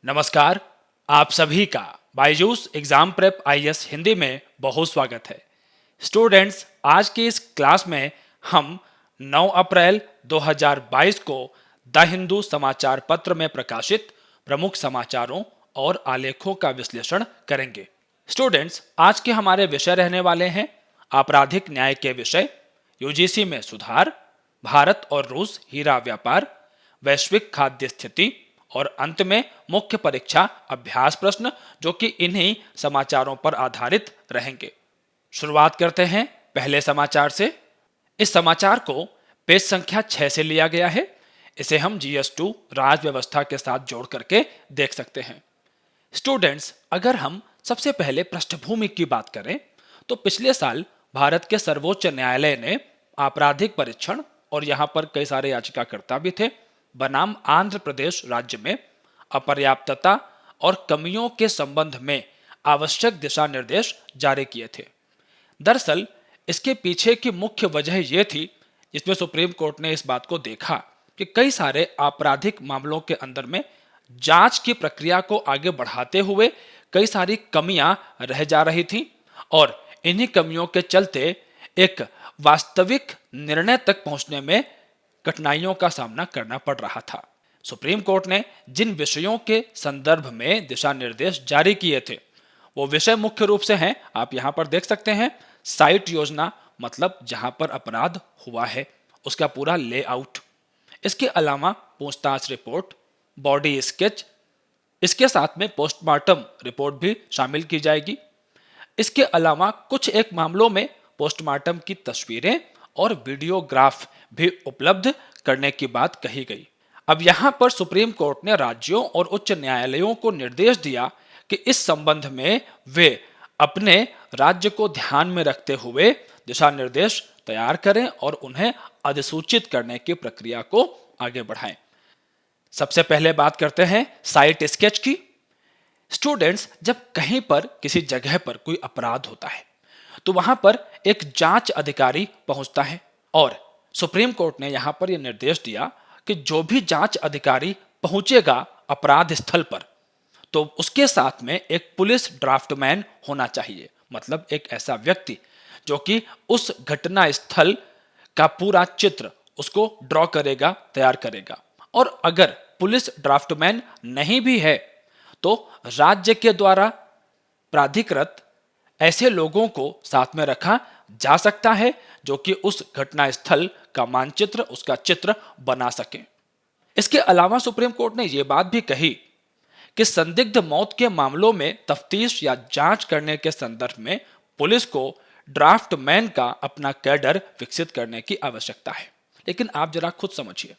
नमस्कार। आप सभी का Byju's exam prep IAS Hindi में बहुत स्वागत है। स्टूडेंट्स, आज की इस क्लास में हम 9 अप्रैल 2022 को द हिंदू समाचार पत्र में प्रकाशित प्रमुख समाचारों और आलेखों का विश्लेषण करेंगे। स्टूडेंट्स, आज के हमारे विषय रहने वाले हैं आपराधिक न्याय के विषय, यूजीसी में सुधार, भारत और रूस हीरा व्यापार, वैश्विक खाद्य स्थिति और अंत में मुख्य परीक्षा अभ्यास प्रश्न, जो कि इन्हीं समाचारों पर आधारित रहेंगे। शुरुआत करते हैं पहले समाचार से। इस समाचार को पेज संख्या 6 से लिया गया है। इसे हम GS2 राज व्यवस्था के साथ जोड़ करके देख सकते हैं। स्टूडेंट्स, अगर हम सबसे पहले पृष्ठभूमि की बात करें तो पिछले साल भारत के सर्वोच्च न्यायालय ने आपराधिक परीक्षण, और यहां पर कई सारे याचिकाकर्ता भी थे, बनाम आंध्र प्रदेश राज्य में अपर्याप्तता और कमियों के संबंध में आवश्यक दिशा निर्देश जारी किए थे। दरअसल इसके पीछे की मुख्य वजह यह थी, जिसमें सुप्रीम कोर्ट ने इस बात को देखा कि कई सारे आपराधिक मामलों के अंदर में जांच की प्रक्रिया को आगे बढ़ाते हुए कई सारी कमियां रह जा रही थी, और इन्हीं कमियों के चलते एक वास्तविक निर्णय तक पहुंचने में कठिनाइयों का सामना करना पड़ रहा था। सुप्रीम कोर्ट ने जिन विषयों के संदर्भ में दिशा निर्देश जारी किए थे, वो विषय मुख्य रूप से हैं, आप यहां पर देख सकते हैं, साइट योजना, मतलब जहां पर अपराध हुआ है उसका पूरा लेआउट। इसके अलावा पूछताछ रिपोर्ट, बॉडी स्केच, इसके साथ में पोस्टमार्टम रिपोर्ट भी शामिल की जाएगी। इसके अलावा कुछ एक मामलों में पोस्टमार्टम की तस्वीरें और वीडियोग्राफ भी उपलब्ध करने की बात कही गई। अब यहां पर सुप्रीम कोर्ट ने राज्यों और उच्च न्यायालयों को निर्देश दिया कि इस संबंध में वे अपने राज्य को ध्यान में रखते हुए दिशा निर्देश तैयार करें और उन्हें अधिसूचित करने की प्रक्रिया को आगे बढ़ाएं। सबसे पहले बात करते हैं साइट स्केच की। स्टूडेंट्स, जब कहीं पर किसी जगह पर कोई अपराध होता है तो वहां पर एक जांच अधिकारी पहुंचता है, और सुप्रीम कोर्ट ने यहां पर यह निर्देश दिया कि जो भी जांच अधिकारी पहुंचेगा अपराध स्थल पर, तो उसके साथ में एक पुलिस ड्राफ्टमैन होना चाहिए, मतलब एक ऐसा व्यक्ति जो कि उस घटना स्थल का पूरा चित्र उसको ड्रॉ करेगा, तैयार करेगा। और अगर पुलिस ड्राफ्टमैन नहीं भी है तो राज्य के द्वारा प्राधिकृत ऐसे लोगों को साथ में रखा जा सकता है जो कि उस घटना स्थल का मानचित्र, उसका चित्र बना सके। इसके अलावा सुप्रीम कोर्ट ने यह बात भी कही कि संदिग्ध मौत के मामलों में तफ्तीश या जांच करने के संदर्भ में पुलिस को ड्राफ्टमैन का अपना कैडर विकसित करने की आवश्यकता है। लेकिन आप जरा खुद समझिए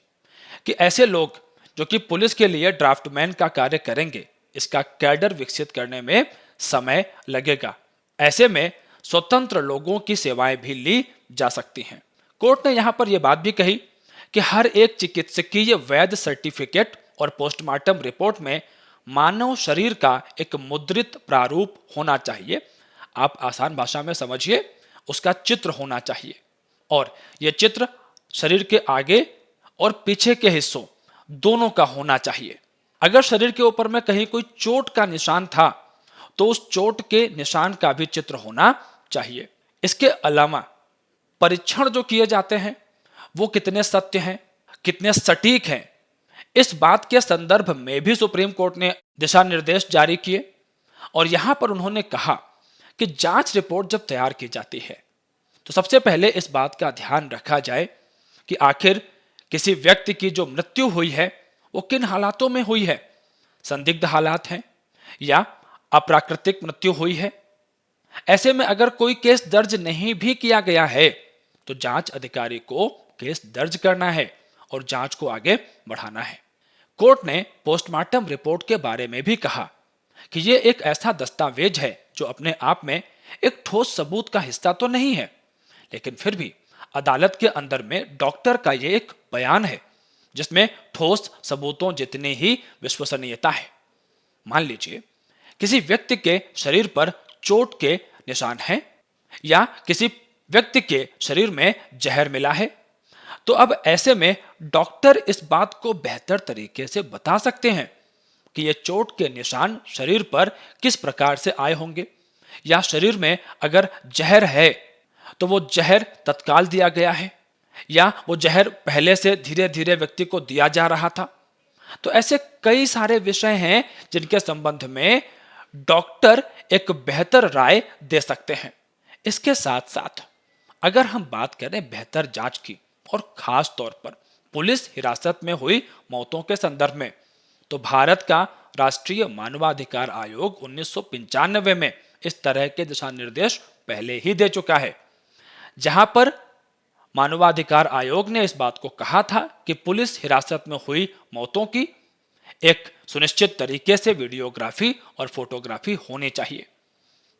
कि ऐसे लोग जो कि पुलिस के लिए ड्राफ्टमैन का कार्य करेंगे, इसका कैडर विकसित करने में समय लगेगा। ऐसे में स्वतंत्र लोगों की सेवाएं भी ली जा सकती हैं। कोर्ट ने यहां पर यह बात भी कही कि हर एक चिकित्सकीय वैध सर्टिफिकेट और पोस्टमार्टम रिपोर्ट में मानव शरीर का एक मुद्रित प्रारूप होना चाहिए। आप आसान भाषा में समझिए, उसका चित्र होना चाहिए, और यह चित्र शरीर के आगे और पीछे के हिस्सों दोनों का होना चाहिए। अगर शरीर के ऊपर में कहीं कोई चोट का निशान था तो उस चोट के निशान का भी चित्र होना चाहिए। इसके अलावा परीक्षण जो किए जाते हैं वो कितने सत्य हैं, कितने सटीक हैं, इस बात के संदर्भ में भी सुप्रीम कोर्ट ने दिशा निर्देश जारी किए। और यहां पर उन्होंने कहा कि जांच रिपोर्ट जब तैयार की जाती है तो सबसे पहले इस बात का ध्यान रखा जाए कि आखिर किसी व्यक्ति की जो मृत्यु हुई है वो किन हालातों में हुई है, संदिग्ध हालात हैं या अप्राकृतिक मृत्यु हुई है। ऐसे में अगर कोई केस दर्ज नहीं भी किया गया है तो जांच अधिकारी को केस दर्ज करना है और जांच को आगे बढ़ाना है। कोर्ट ने पोस्टमार्टम रिपोर्ट के बारे में भी कहा कि यह एक ऐसा दस्तावेज है जो अपने आप में एक ठोस सबूत का हिस्सा तो नहीं है, लेकिन फिर भी अदालत के अंदर में डॉक्टर का यह एक बयान है जिसमें ठोस सबूतों जितनी ही विश्वसनीयता है। मान लीजिए किसी व्यक्ति के शरीर पर चोट के निशान हैं या किसी व्यक्ति के शरीर में जहर मिला है, तो अब ऐसे में डॉक्टर इस बात को बेहतर तरीके से बता सकते हैं कि ये चोट के निशान शरीर पर किस प्रकार से आए होंगे, या शरीर में अगर जहर है तो वो जहर तत्काल दिया गया है या वो जहर पहले से धीरे धीरे व्यक्ति को दिया जा रहा था। तो ऐसे कई सारे विषय हैं जिनके संबंध में डॉक्टर एक बेहतर राय दे सकते हैं। इसके साथ साथ अगर हम बात करें बेहतर जांच की और खास तौर पर पुलिस हिरासत में हुई मौतों के संदर्भ में, तो भारत का राष्ट्रीय मानवाधिकार आयोग 1995 में इस तरह के दिशा निर्देश पहले ही दे चुका है, जहां पर मानवाधिकार आयोग ने इस बात को कहा था कि पुलिस हिरासत में हुई मौतों की एक सुनिश्चित तरीके से वीडियोग्राफी और फोटोग्राफी होनी चाहिए।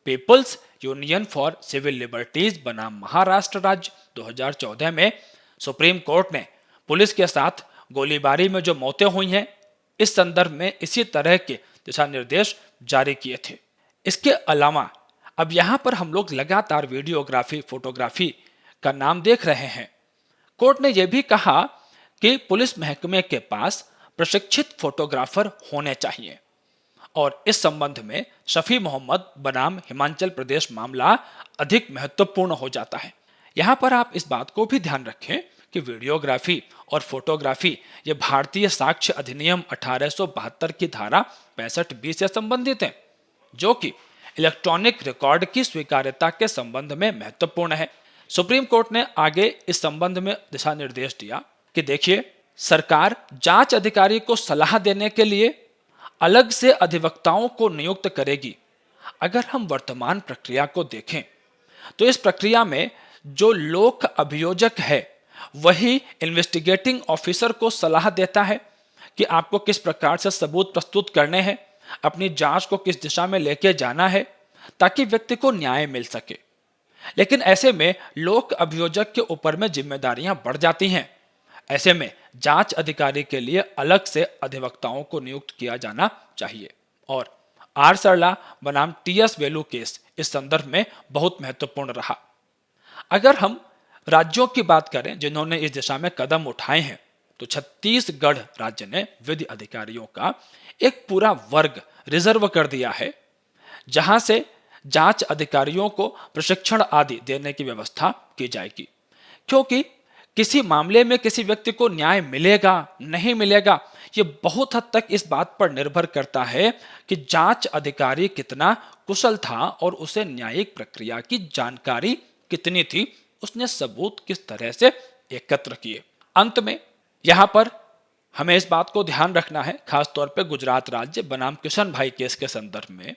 Peoples union for civil liberties बनाम महाराष्ट्र राज्य 2014 में सुप्रीम कोर्ट ने पुलिस के साथ गोलीबारी में जो मौतें हुई हैं, इस संदर्भ में इसी तरह के दिशा निर्देश जारी किए थे। इसके अलावा अब यहां पर हम लोग लगातार वीडियोग्राफी, फोटोग्राफी का नाम देख रहे हैं। कोर्ट ने यह भी कहा कि पुलिस महकमे के पास प्रशिक्षित फोटोग्राफर होने चाहिए और इस संबंध में शफी मोहम्मद बनाम हिमाचल प्रदेश मामला अधिक महत्वपूर्ण हो जाता है। यहां पर आप इस बात को भी ध्यान रखें कि वीडियोग्राफी और फोटोग्राफी ये भारतीय साक्ष्य अधिनियम 1872 की धारा 65B से संबंधित है, जो कि इलेक्ट्रॉनिक रिकॉर्ड की स्वीकार्यता के संबंध में महत्वपूर्ण है। सुप्रीम कोर्ट ने आगे इस संबंध में दिशा निर्देश दिया कि देखिए, सरकार जांच अधिकारी को सलाह देने के लिए अलग से अधिवक्ताओं को नियुक्त करेगी। अगर हम वर्तमान प्रक्रिया को देखें तो इस प्रक्रिया में जो लोक अभियोजक है वही इन्वेस्टिगेटिंग ऑफिसर को सलाह देता है कि आपको किस प्रकार से सबूत प्रस्तुत करने हैं, अपनी जांच को किस दिशा में लेके जाना है ताकि व्यक्ति को न्याय मिल सके। लेकिन ऐसे में लोक अभियोजक के ऊपर में जिम्मेदारियां बढ़ जाती हैं। ऐसे में जांच अधिकारी के लिए अलग से अधिवक्ताओं को नियुक्त किया जाना चाहिए और आर सरला बनाम टीएस वेलू केस इस संदर्भ में बहुत महत्वपूर्ण रहा। अगर हम राज्यों की बात करें जिन्होंने इस दिशा में कदम उठाए हैं, तो छत्तीसगढ़ राज्य ने विधि अधिकारियों का एक पूरा वर्ग रिजर्व कर दिया है, जहां से जांच अधिकारियों को प्रशिक्षण आदि देने की व्यवस्था की जाएगी। क्योंकि किसी मामले में किसी व्यक्ति को न्याय मिलेगा नहीं मिलेगा, ये बहुत हद तक इस बात पर निर्भर करता है कि जांच अधिकारी कितना कुशल था और उसे न्यायिक प्रक्रिया की जानकारी कितनी थी, उसने सबूत किस तरह से एकत्र किए। अंत में यहां पर हमें इस बात को ध्यान रखना है, खासतौर पर गुजरात राज्य बनाम किशन भाई केस के संदर्भ में,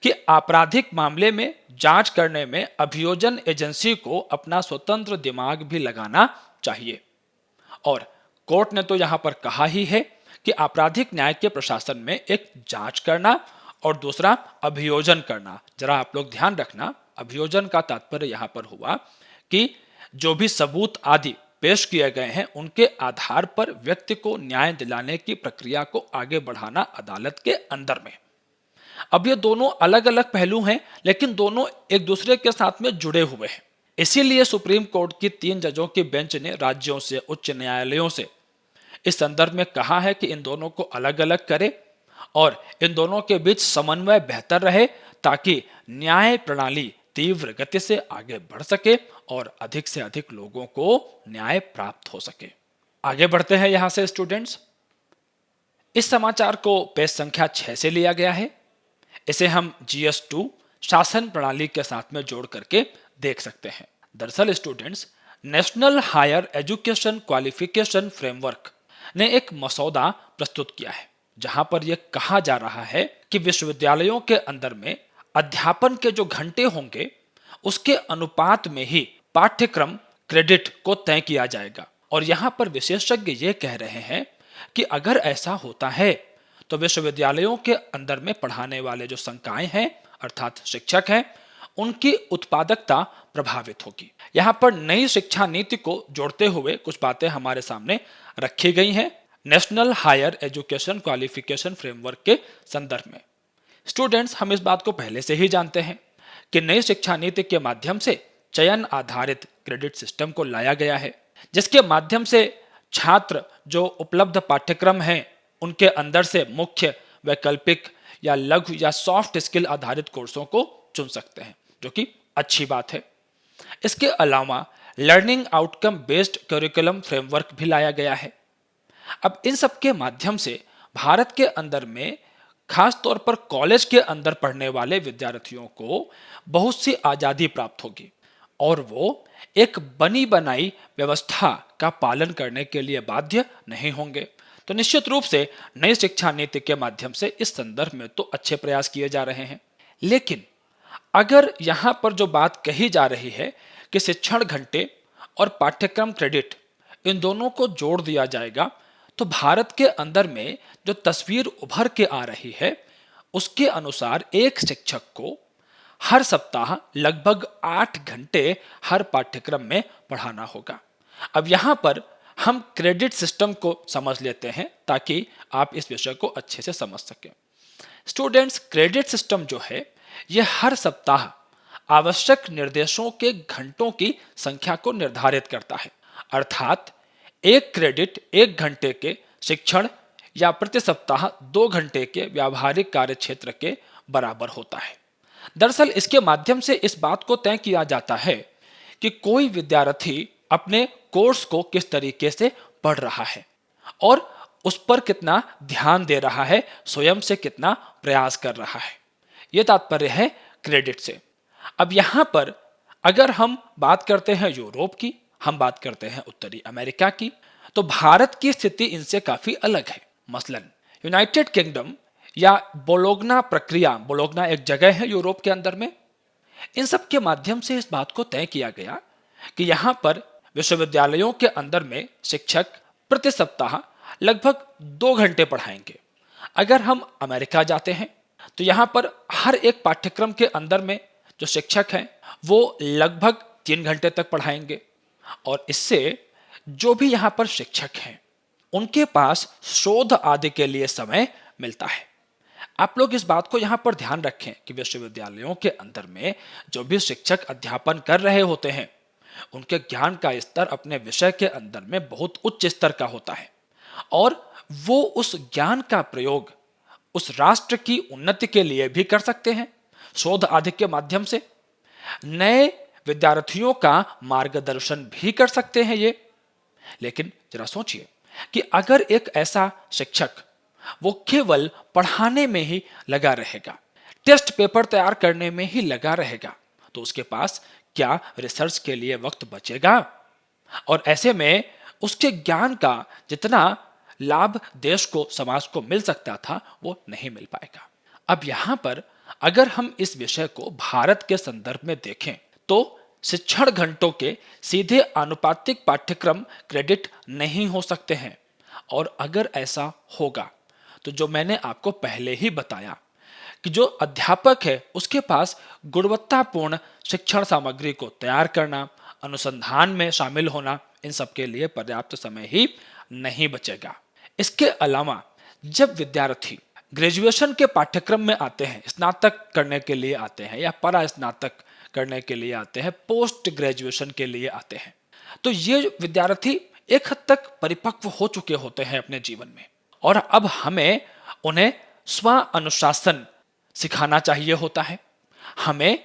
कि आपराधिक मामले में जांच करने में अभियोजन एजेंसी को अपना स्वतंत्र दिमाग भी लगाना चाहिए। और कोर्ट ने तो यहां पर कहा ही है कि आपराधिक न्याय के प्रशासन में एक जांच करना और दूसरा अभियोजन करना। जरा आप लोग ध्यान रखना, अभियोजन का तात्पर्य यहां पर हुआ कि जो भी सबूत आदि पेश किए गए हैं उनके आधार पर व्यक्ति को न्याय दिलाने की प्रक्रिया को आगे बढ़ाना अदालत के अंदर में। अब ये दोनों अलग अलग पहलू हैं, लेकिन दोनों एक दूसरे के साथ में जुड़े हुए हैं। इसीलिए सुप्रीम कोर्ट की 3 जजों की बेंच ने राज्यों से, उच्च न्यायालयों से इस संदर्भ में कहा है कि इन दोनों को अलग अलग करे और इन दोनों के बीच समन्वय बेहतर रहे ताकि न्याय प्रणाली तीव्र गति से आगे बढ़ सके और अधिक से अधिक लोगों को न्याय प्राप्त हो सके। आगे बढ़ते हैं यहां से स्टूडेंट्स। इस समाचार को पेज संख्या 6 से लिया गया है। इसे हम GS2 शासन प्रणाली के साथ में जोड़ करके देख सकते हैं। दरअसल students, national higher education qualification framework ने एक मसौदा प्रस्तुत किया है, जहां पर यह कहा जा रहा है कि विश्वविद्यालयों के अंदर में अध्यापन के जो घंटे होंगे उसके अनुपात में ही पाठ्यक्रम क्रेडिट को तय किया जाएगा। और यहां पर विशेषज्ञ ये कह रहे हैं कि अगर ऐसा होता है तो विश्वविद्यालयों के अंदर में पढ़ाने वाले जो संकाय हैं अर्थात शिक्षक हैं, उनकी उत्पादकता प्रभावित होगी। यहाँ पर नई शिक्षा नीति को जोड़ते हुए कुछ बातें हमारे सामने रखी गई हैं national higher education qualification framework के संदर्भ में। स्टूडेंट्स, हम इस बात को पहले से ही जानते हैं कि नई शिक्षा नीति के माध्यम से चयन आधारित क्रेडिट सिस्टम को लाया गया है, जिसके माध्यम से छात्र जो उपलब्ध पाठ्यक्रम हैं उनके अंदर से मुख्य वैकल्पिक या लघु या सॉफ्ट स्किल आधारित कोर्सों को चुन सकते हैं, जो कि अच्छी बात है। इसके अलावा learning outcome based curriculum framework भी लाया गया है। अब इन सब के माध्यम से भारत के अंदर में खास तौर पर कॉलेज के अंदर पढ़ने वाले विद्यार्थियों को बहुत सी आज़ादी प्राप्त होगी और वो एक बनी बनाई व्यवस्था का पालन करने के लिए बाध्य नहीं होंगे। तो निश्चित रूप से नई शिक्षा नीति के माध्यम से इस संदर्भ में तो अच्छे प्रयास किए जा रहे हैं। लेकिन अगर यहाँ पर जो बात कही जा रही है कि शिक्षण घंटे और पाठ्यक्रम क्रेडिट इन दोनों को जोड़ दिया जाएगा, तो भारत के अंदर में जो तस्वीर उभर के आ रही है उसके अनुसार एक शिक्षक को हर सप्ताह लगभग 8 घंटे हर पाठ्यक्रम में पढ़ाना होगा। अब यहाँ पर हम क्रेडिट सिस्टम को समझ लेते हैं ताकि आप इस विषय को अच्छे से समझ सकें। स्टूडेंट्स, क्रेडिट सिस्टम जो है यह हर सप्ताह आवश्यक निर्देशों के घंटों की संख्या को निर्धारित करता है। अर्थात एक क्रेडिट 1 घंटे के शिक्षण या प्रति सप्ताह 2 घंटे के व्यावहारिक कार्य क्षेत्र के बराबर होता है। दरअसल इसके माध्यम से इस बात को तय किया जाता है कि कोई विद्यार्थी अपने कोर्स को किस तरीके से पढ़ रहा है और उस पर कितना ध्यान दे रहा है, स्वयं से कितना प्रयास कर रहा है। यह तात्पर्य है क्रेडिट से। अब यहाँ पर अगर हम बात करते हैं यूरोप की, हम बात करते हैं उत्तरी अमेरिका की, तो भारत की स्थिति इनसे काफी अलग है। मसलन यूनाइटेड किंगडम या बोलोग्ना प्रक्रिया, बोलोग्ना एक जगह है यूरोप के अंदर में, इन सब के माध्यम से इस बात को तय किया गया कि यहाँ पर विश्वविद्यालयों के अंदर में शिक्षक प्रति सप्ताह लगभग 2 घंटे पढ़ाएंगे। अगर हम अमेरिका जाते हैं तो यहाँ पर हर एक पाठ्यक्रम के अंदर में जो शिक्षक हैं वो लगभग 3 घंटे तक पढ़ाएंगे और इससे जो भी यहाँ पर शिक्षक हैं उनके पास शोध आदि के लिए समय मिलता है। आप लोग इस बात को यहाँ पर ध्यान रखें कि विश्वविद्यालयों के अंदर में जो भी शिक्षक अध्यापन कर रहे होते हैं उनके ज्ञान का स्तर अपने विषय के अंदर में बहुत उच्च स्तर का होता है और वो उस ज्ञान का प्रयोग उस राष्ट्र की उन्नति के लिए भी कर सकते हैं, शोध आदि के माध्यम से नए विद्यार्थियों का मार्गदर्शन भी कर सकते हैं ये। लेकिन जरा सोचिए कि अगर एक ऐसा शिक्षक वो केवल पढ़ाने में ही लगा रहेगा, टेस्ट पेपर तैयार करने में ही लगा रहेगा, तो उसके पास क्या रिसर्च के लिए वक्त बचेगा? और ऐसे में उसके ज्ञान का जितना लाभ देश को, समाज को मिल सकता था वो नहीं मिल पाएगा। अब यहाँ पर अगर हम इस विषय को भारत के संदर्भ में देखें तो शिक्षण घंटों के सीधे आनुपातिक पाठ्यक्रम क्रेडिट नहीं हो सकते हैं और अगर ऐसा होगा तो जो मैंने आपको पहले ही बताया कि जो अध्यापक है उसके पास गुणवत्तापूर्ण शिक्षण सामग्री को तैयार करना, अनुसंधान में शामिल होना, इन सब के लिए पर्याप्त समय ही नहीं बचेगा। इसके अलावा जब विद्यार्थी ग्रेजुएशन के पाठ्यक्रम में आते हैं, स्नातक करने के लिए आते हैं या परा स्नातक करने के लिए आते हैं, पोस्ट ग्रेजुएशन के लिए आते हैं, तो ये विद्यार्थी एक हद तक परिपक्व हो चुके होते हैं अपने जीवन में और अब हमें उन्हें स्व अनुशासन सिखाना चाहिए होता है। हमें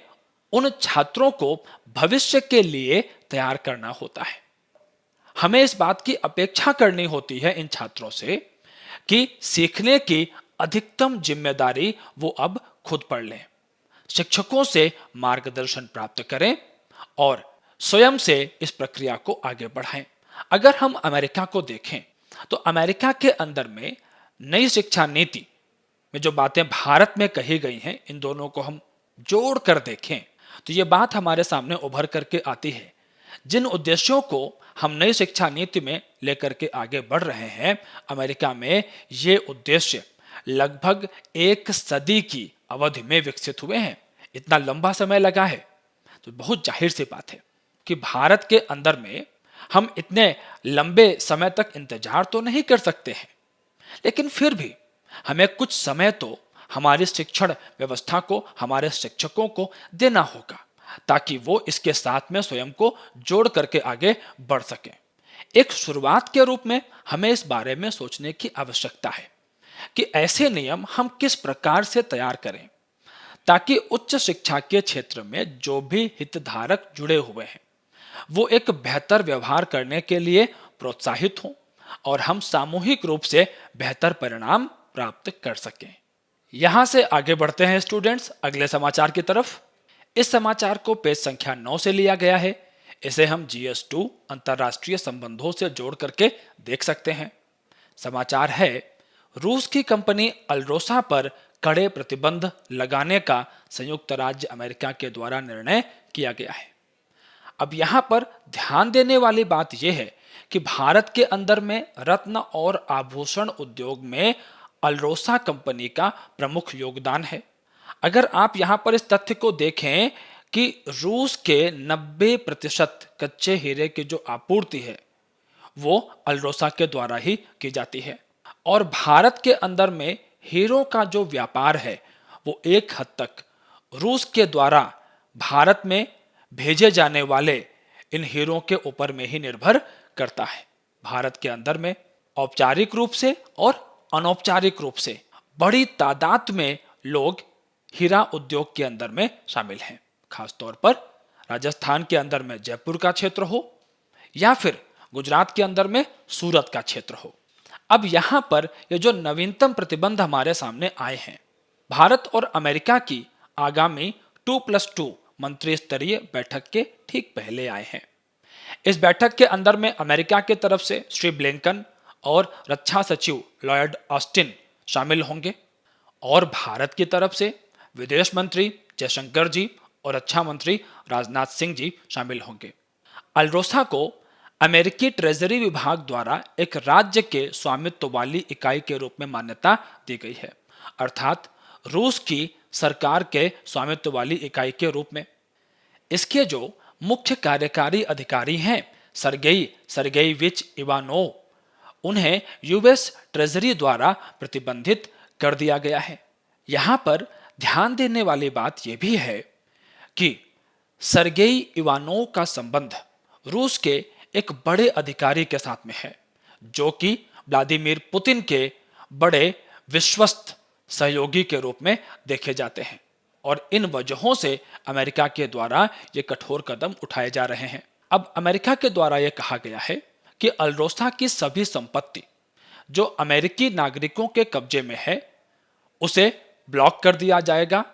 उन छात्रों को भविष्य के लिए तैयार करना होता है। हमें इस बात की अपेक्षा करनी होती है इन छात्रों से कि सीखने की अधिकतम जिम्मेदारी वो अब खुद पढ़ लें, शिक्षकों से मार्गदर्शन प्राप्त करें और स्वयं से इस प्रक्रिया को आगे बढ़ाएं। अगर हम अमेरिका को देखें तो अमेरिका के अंदर में नई शिक्षा नीति में जो बातें भारत में कही गई हैं, इन दोनों को हम जोड़ कर देखें तो ये बात हमारे सामने उभर करके आती है। जिन उद्देश्यों को हम नई शिक्षा नीति में लेकर के आगे बढ़ रहे हैं, अमेरिका में ये उद्देश्य लगभग 1 सदी की अवधि में विकसित हुए हैं। इतना लंबा समय लगा है तो बहुत जाहिर सी बात है कि भारत के अंदर में हम इतने लंबे समय तक इंतजार तो नहीं कर सकते हैं, लेकिन फिर भी हमें कुछ समय तो हमारी शिक्षण व्यवस्था को, हमारे शिक्षकों को देना होगा ताकि वो इसके साथ में स्वयं को जोड़ करके आगे बढ़ सकें। एक शुरुआत के रूप में हमें इस बारे में सोचने की आवश्यकता है कि ऐसे नियम हम किस प्रकार से तैयार करें ताकि उच्च शिक्षा के क्षेत्र में जो भी हितधारक जुड़े हुए हैं वो एक बेहतर व्यवहार करने के लिए प्रोत्साहित हों और हम सामूहिक रूप से बेहतर परिणाम प्राप्त कर सकें। यहां से आगे बढ़ते हैं स्टूडेंट्स अगले समाचार की तरफ। इस समाचार को पेज संख्या 9 से लिया गया है। इसे हम GS2 अंतरराष्ट्रीय संबंधों से जोड़ करके देख सकते हैं। समाचार है, रूस की कंपनी अल्रोसा पर कड़े प्रतिबंध लगाने का संयुक्त राज्य अमेरिका के द्वारा निर्णय किया गया है। अब यहां पर ध्यान देने वाली बात यह है कि भारत के अंदर में रत्न और आभूषण उद्योग में अल्रोसा कंपनी का प्रमुख योगदान है। अगर आप यहां पर इस तथ्य को देखें कि रूस के 90% कच्चे हीरे की जो आपूर्ति है वो अल्रोसा के द्वारा ही की जाती है और भारत के अंदर में हीरो का जो व्यापार है वो एक हद तक रूस के द्वारा भारत में भेजे जाने वाले इन हीरों के ऊपर में ही निर्भर करता है। भारत के अंदर में औपचारिक रूप से और अनौपचारिक रूप से बड़ी तादाद में लोग हीरा उद्योग के अंदर में शामिल हैं। खासतौर पर राजस्थान के अंदर में जयपुर का क्षेत्र हो या फिर गुजरात के अंदर में सूरत का क्षेत्र हो। अब यहां पर ये जो नवीनतम प्रतिबंध हमारे सामने आए हैं, भारत और अमेरिका की आगामी 2+2 मंत्री स्तरीय बैठक के ठीक पहले आए हैं। इस बैठक के अंदर में अमेरिका की तरफ से श्री ब्लिंकन और रक्षा सचिव लॉयड ऑस्टिन शामिल होंगे और भारत की तरफ से विदेश मंत्री जयशंकर जी और रक्षा मंत्री राजनाथ सिंह जी शामिल होंगे। अल्रोसा को अमेरिकी ट्रेजरी विभाग द्वारा एक राज्य के स्वामित्व वाली इकाई के रूप में मान्यता दी गई है, अर्थात रूस की सरकार के स्वामित्व वाली इकाई के रूप में। इसके जो मुख्य कार्यकारी अधिकारी हैं सरगेईविच इवानोव, उन्हें यूएस ट्रेजरी द्वारा प्रतिबंधित कर दिया गया है। यहां पर ध्यान देने वाली बात यह भी है कि सरगेई इवानोव का संबंध रूस के एक बड़े अधिकारी के साथ में है जो कि व्लादिमीर पुतिन के बड़े विश्वस्त सहयोगी के रूप में देखे जाते हैं और इन वजहों से अमेरिका के द्वारा ये कठोर कदम उठाए जा रहे हैं। अब अमेरिका के द्वारा यह कहा गया है कि अल्रोसा की सभी संपत्ति जो अमेरिकी नागरिकों के कब्जे में है उसे ब्लॉक कर दिया जाएगा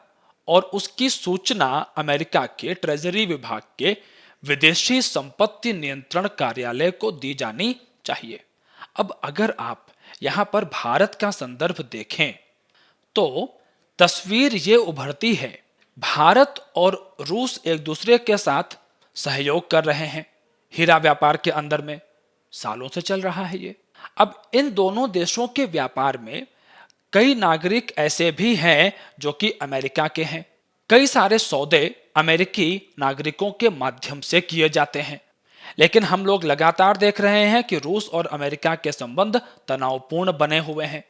और उसकी सूचना अमेरिका के ट्रेजरी विभाग के विदेशी संपत्ति नियंत्रण कार्यालय को दी जानी चाहिए। अब अगर आप यहां पर भारत का संदर्भ देखें तो तस्वीर ये उभरती है, भारत और रूस एक दूसरे के साथ सहयोग कर रहे हैं हीरा व्यापार के अंदर में, सालों से चल रहा है ये। अब इन दोनों देशों के व्यापार में कई नागरिक ऐसे भी हैं जो कि अमेरिका के हैं। कई सारे सौदे अमेरिकी नागरिकों के माध्यम से किए जाते हैं, लेकिन हम लोग लगातार देख रहे हैं कि रूस और अमेरिका के संबंध तनावपूर्ण बने हुए हैं।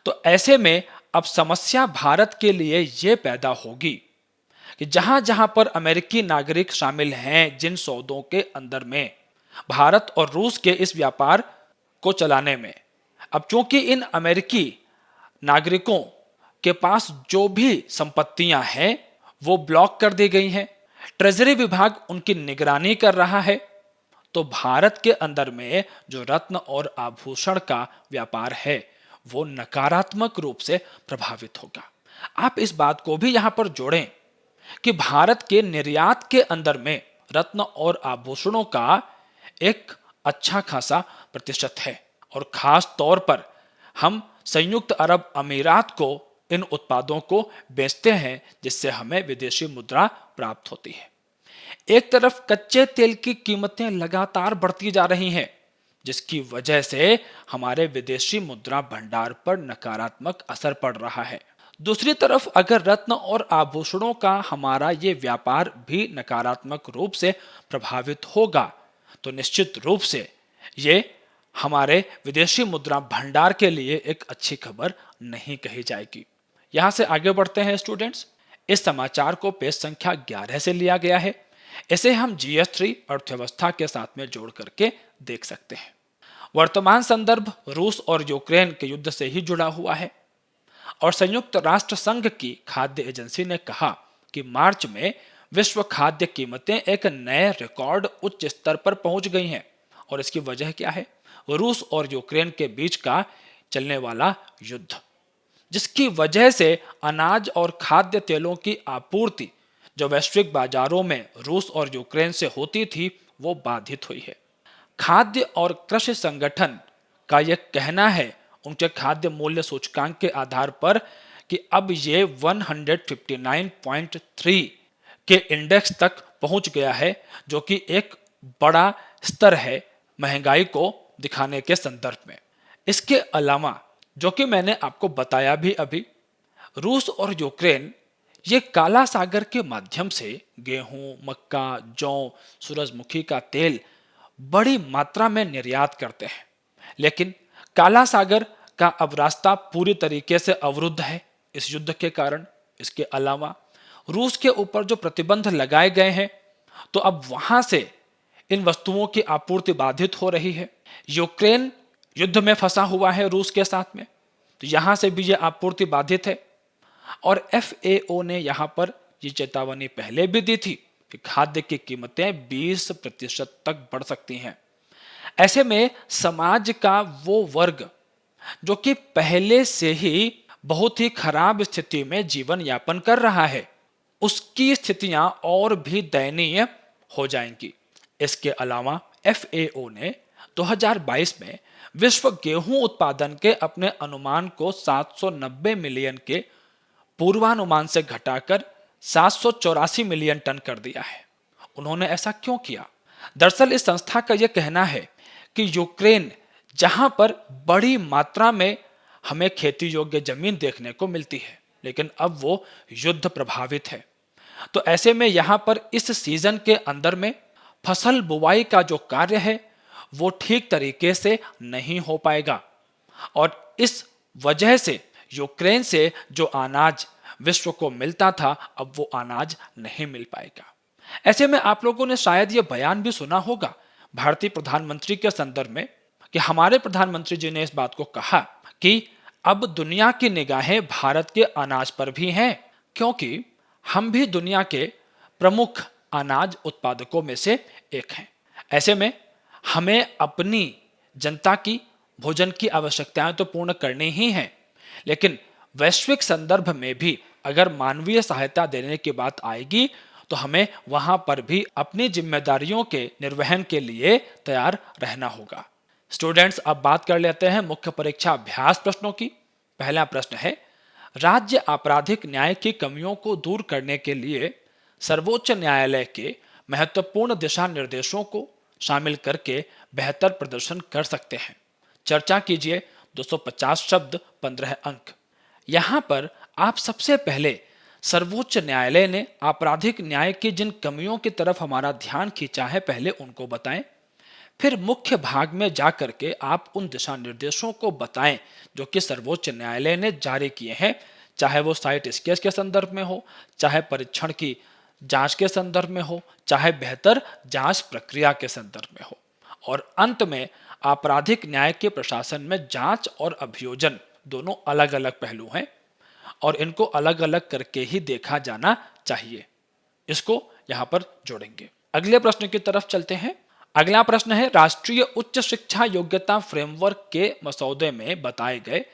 तो ऐसे में अब समस्या भारत के लिए ये पैदा होगी कि जहां जहां पर अमेरिकी नागरिक शामिल हैं जिन सौदों के अंदर में भारत और रूस के इस व्यापार को चलाने में, अब चूंकि इन अमेरिकी नागरिकों के पास जो भी संपत्तियां हैं वो ब्लॉक कर दी गई हैं, ट्रेजरी विभाग उनकी निगरानी कर रहा है, तो भारत के अंदर में जो रत्न और आभूषण का व्यापार है वो नकारात्मक रूप से प्रभावित होगा। आप इस बात को भी यहां पर जोड़ें कि भारत के निर्यात के अंदर में रत्न और आभूषणों का एक अच्छा खासा प्रतिशत है और खास तौर पर हम संयुक्त अरब अमीरात को इन उत्पादों को बेचते हैं जिससे हमें विदेशी मुद्रा प्राप्त होती है। एक तरफ कच्चे तेल की कीमतें लगातार बढ़ती जा रही हैं जिसकी वजह से हमारे विदेशी मुद्रा भंडार पर नकारात्मक असर पड़ रहा है। दूसरी तरफ अगर रत्न और आभूषणों का हमारा ये व्यापार भी नकारात्मक रूप से प्रभावित होगा तो निश्चित रूप से ये हमारे विदेशी मुद्रा भंडार के लिए एक अच्छी खबर नहीं कही जाएगी। यहां से आगे बढ़ते हैं स्टूडेंट्स। इस समाचार को पेज संख्या 11 से लिया गया है। इसे हम GS3 अर्थव्यवस्था के साथ में जोड़ करके देख सकते हैं। वर्तमान संदर्भ रूस और यूक्रेन के युद्ध से ही जुड़ा हुआ है। और संयुक्त राष्ट्र संघ की खाद्य एजेंसी ने कहा कि मार्च में विश्व खाद्य कीमतें एक नए रिकॉर्ड उच्च स्तर पर पहुंच गई हैं। और इसकी वजह क्या है? रूस और यूक्रेन के बीच का चलने वाला युद्ध, जिसकी वजह से अनाज और खाद्य तेलों की आपूर्ति जो वैश्विक बाजारों में रूस और यूक्रेन से होती थी वो बाधित हुई है। खाद्य और कृषि संगठन का यह कहना है उनके खाद्य मूल्य सूचकांक के आधार पर कि अब ये 159.3 के इंडेक्स तक पहुंच गया है, जो कि एक बड़ा स्तर है महंगाई को दिखाने के संदर्भ में। इसके अलावा जो कि मैंने आपको बताया भी अभी, रूस और यूक्रेन ये काला सागर के माध्यम से गेहूं, मक्का, जौ, सूरजमुखी का तेल बड़ी मात्रा में निर्यात करते हैं, लेकिन काला सागर का अब रास्ता पूरी तरीके से अवरुद्ध है इस युद्ध के कारण। इसके अलावा रूस के ऊपर जो प्रतिबंध लगाए गए हैं, तो अब वहां से इन वस्तुओं की आपूर्ति बाधित हो रही है। यूक्रेन युद्ध में फंसा हुआ है रूस के साथ में, तो यहां से भी यह आपूर्ति बाधित है। और FAO ने यहां पर ये चेतावनी पहले भी दी थी कि खाद्य की कीमतें 20% तक बढ़ सकती हैं। ऐसे में समाज का वो वर्ग जो कि पहले से ही बहुत ही खराब स्थिति में जीवन यापन कर रहा है, उसकी स्थितियां और भी दयनीय हो जाएंगी। इसके अलावा FAO ने 2022 में विश्व गेहूं उत्पादन के अपने अनुमान को 790 मिलियन के पूर्वानुमान से घटाकर 784 मिलियन टन कर दिया है। उन्होंने ऐसा क्यों किया? दरअसल इस संस्था का यह कहना है कि यूक्रेन, जहां पर बड़ी मात्रा में हमें खेती योग्य जमीन देखने को मिलती है, लेकिन अब वो युद्ध प्रभावित है, तो ऐसे में यहां पर इस सीजन के अंदर में फसल बुवाई का जो कार्य है वो ठीक तरीके से नहीं हो पाएगा। और इस वजह से यूक्रेन से जो अनाज विश्व को मिलता था, अब वो अनाज नहीं मिल पाएगा। ऐसे में आप लोगों ने शायद ये बयान भी सुना होगा भारतीय प्रधानमंत्री के संदर्भ में, कि हमारे प्रधानमंत्री जी ने इस बात को कहा कि अब दुनिया की निगाहें भारत के अनाज पर भी हैं, क्योंकि हम भी दुनिया के प्रमुख अनाज उत्पादकों में से एक हैं। ऐसे में हमें अपनी जनता की भोजन की आवश्यकताएं तो पूर्ण करनी ही हैं, लेकिन वैश्विक संदर्भ में भी अगर मानवीय सहायता देने की बात आएगी तो हमें वहां पर भी अपनी जिम्मेदारियों के निर्वहन के लिए तैयार रहना होगा। स्टूडेंट्स, अब बात कर लेते हैं मुख्य परीक्षा अभ्यास प्रश्नों की। पहला प्रश्न है, राज्य आपराधिक न्याय की कमियों को दूर करने के लिए सर्वोच्च न्यायालय के महत्वपूर्ण दिशा निर्देशों को शामिल करके बेहतर प्रदर्शन कर सकते हैं। चर्चा कीजिए। 250 शब्द 15 अंक। यहां पर आप सबसे पहले सर्वोच्च न्यायालय ने आपराधिक न्याय की जिन कमियों की तरफ हमारा ध्यान खींचा है, पहले उनको बताएं। फिर मुख्य भाग में जाकर के आप उन दिशा निर्देशों को बताएं जो कि सर्वोच्च न्यायालय ने जारी किए हैं, चाहे वो साइट स्केच के संदर्भ में हो, चाहे परीक्षण की जांच के संदर्भ में हो, चाहे बेहतर जांच प्रक्रिया के संदर्भ में हो। और अंत में आपराधिक न्याय के प्रशासन में जांच और अभियोजन दोनों अलग अलग पहलू हैं और इनको अलग अलग करके ही देखा जाना चाहिए। इसको यहां पर जोड़ेंगे। अगले प्रश्न की तरफ चलते हैं। अगला प्रश्न है, राष्ट्रीय उच्च शिक्षा योग्यता फ्रेमवर्क के मसौदे में बताए गए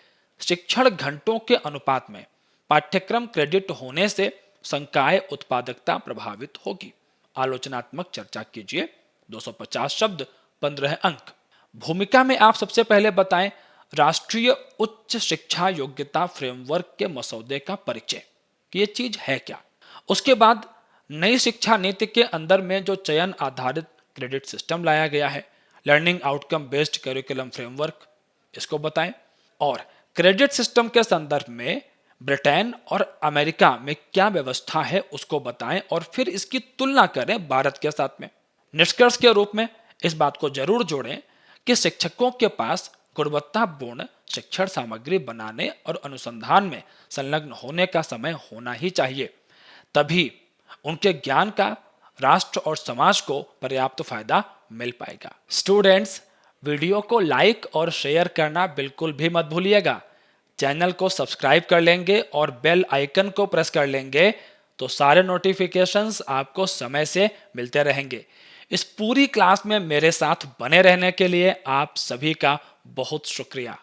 शिक्षण घंटों के अनुपात में पाठ्यक्रम क्रेडिट होने से संकाय उत्पादकता प्रभावित होगी। आलोचनात्मक चर्चा कीजिए। 250 शब्द 15 अंक। भूमिका में आप सबसे पहले बताएं राष्ट्रीय उच्च शिक्षा योग्यता फ्रेमवर्क के मसौदे का परिचय, कि ये चीज है क्या। उसके बाद नई शिक्षा नीति के अंदर में जो चयन आधारित क्रेडिट सिस्टम लाया गया है, learning outcome based curriculum framework, इसको बताएं। और क्रेडिट सिस्टम के संदर्भ में ब्रिटेन और अमेरिका में क्या व्यवस्था है उसको बताएं और फिर इसकी तुलना करें भारत के साथ में। निष्कर्ष के रूप में इस बात को जरूर जोड़ें कि शिक्षकों के पास गुणवत्तापूर्ण शिक्षण सामग्री बनाने और अनुसंधान में संलग्न होने का समय होना ही चाहिए, तभी उनके ज्ञान का राष्ट्र और समाज को पर्याप्त फायदा मिल पाएगा। स्टूडेंट्स, वीडियो को लाइक और शेयर करना बिल्कुल भी मत भूलिएगा, चैनल को सब्सक्राइब कर लेंगे और बेल आइकन को प्रेस कर लेंगे तो सारे नोटिफिकेशंस आपको समय से मिलते रहेंगे। इस पूरी क्लास में मेरे साथ बने रहने के लिए आप सभी का बहुत शुक्रिया।